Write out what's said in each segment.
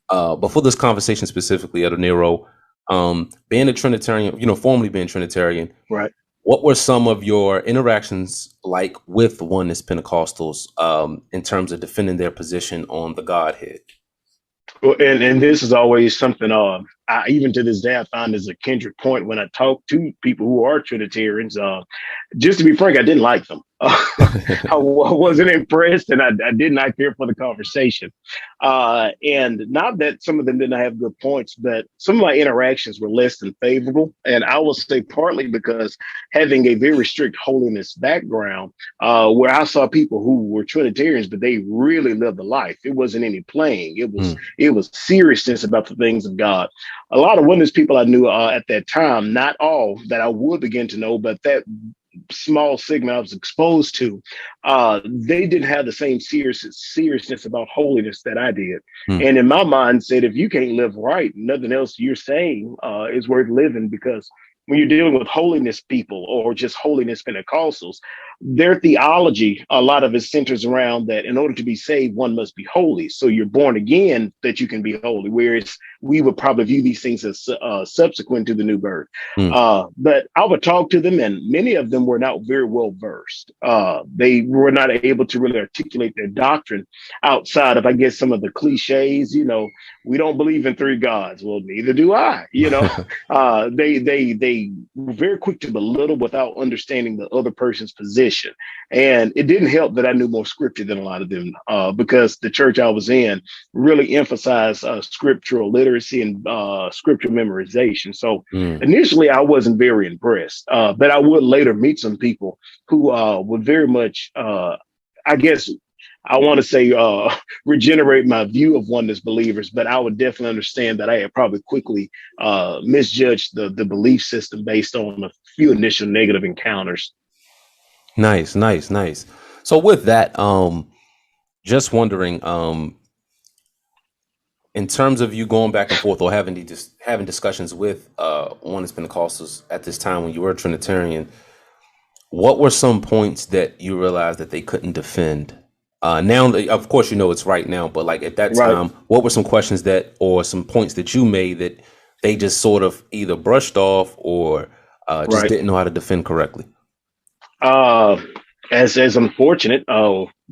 But for this conversation specifically, Elder Nero, being a Trinitarian, formerly being Trinitarian, Right. what were some of your interactions like with Oneness Pentecostals in terms of defending their position on the Godhead? Well, and this is always something even to this day I find is a kindred point when I talk to people who are Trinitarians. Just to be frank, I didn't like them. I wasn't impressed, and I did not care for the conversation. And not that some of them didn't have good points, but some of my interactions were less than favorable. And I will say partly because having a very strict holiness background, where I saw people who were Trinitarians, but they really lived the life. It wasn't any playing. It was seriousness about the things of God. A lot of oneness people I knew at that time, not all that I would begin to know, but that small segment I was exposed to, they didn't have the same seriousness about holiness that I did. And in my mind said, if you can't live right, nothing else you're saying is worth living, because when you're dealing with holiness people or just holiness Pentecostals, their theology, a lot of it centers around that in order to be saved, one must be holy. So you're born again that you can be holy, whereas we would probably view these things as subsequent to the new birth. But I would talk to them, and many of them were not very well versed. They were not able to really articulate their doctrine outside of, I guess, some of the cliches. We don't believe in three gods. Well, neither do I. They were very quick to belittle without understanding the other person's position. And it didn't help that I knew more scripture than a lot of them, because the church I was in really emphasized scriptural literacy and scripture memorization. So initially, I wasn't very impressed, but I would later meet some people who would very much, I guess, I want to say regenerate my view of oneness believers, but I would definitely understand that I had probably quickly misjudged the belief system based on a few initial negative encounters. Nice. So with that, just wondering, in terms of you going back and forth or having discussions with Oneness Pentecostals at this time when you were a Trinitarian, what were some points that you realized that they couldn't defend? Now, of course, it's right now, but like at that time, what were some questions or some points that you made that they just sort of either brushed off or just didn't know how to defend correctly? As unfortunate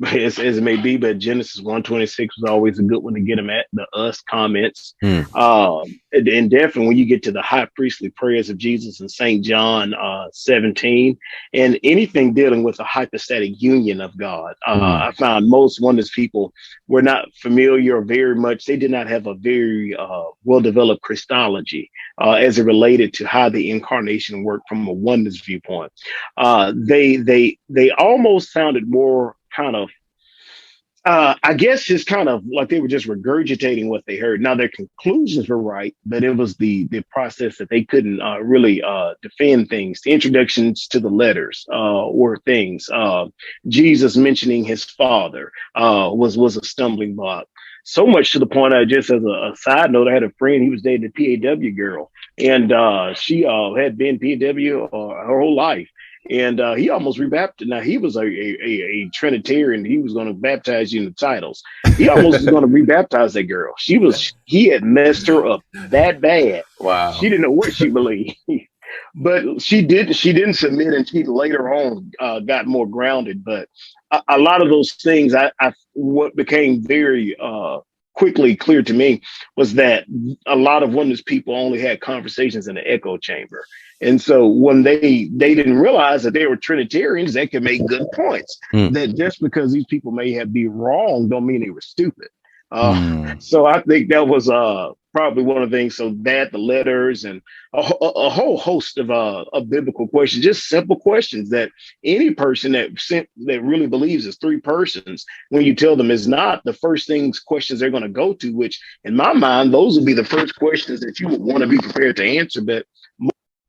as it may be, but Genesis 1:26 was always a good one to get them at, the us comments. And definitely when you get to the high priestly prayers of Jesus in St. John 17, and anything dealing with a hypostatic union of God, I found most oneness people were not familiar very much. They did not have a very well-developed Christology as it related to how the incarnation worked from a oneness viewpoint. They almost sounded more kind of, I guess, just kind of like they were just regurgitating what they heard. Now, their conclusions were right, but it was the process that they couldn't really defend things. The introductions to the letters were things. Jesus mentioning his father was a stumbling block. So much to the point, just as a side note, I had a friend, he was dating a PAW girl, and she had been PAW her whole life. And he almost rebaptized. Now, he was a Trinitarian. He was going to baptize you in the titles. He almost was going to rebaptize that girl. He had messed her up that bad. Wow. She didn't know what she believed. But she didn't submit, and she later on got more grounded. But a lot of those things, what became very quickly clear to me was that a lot of oneness people only had conversations in the echo chamber. And so when they didn't realize that they were Trinitarians, they could make good points. That just because these people may be wrong don't mean they were stupid. So I think that was probably one of the things. So that the letters and a whole host of biblical questions, just simple questions that any person that really believes is three persons, when you tell them is not the first questions they're going to go to, which in my mind, those would be the first questions that you would want to be prepared to answer. But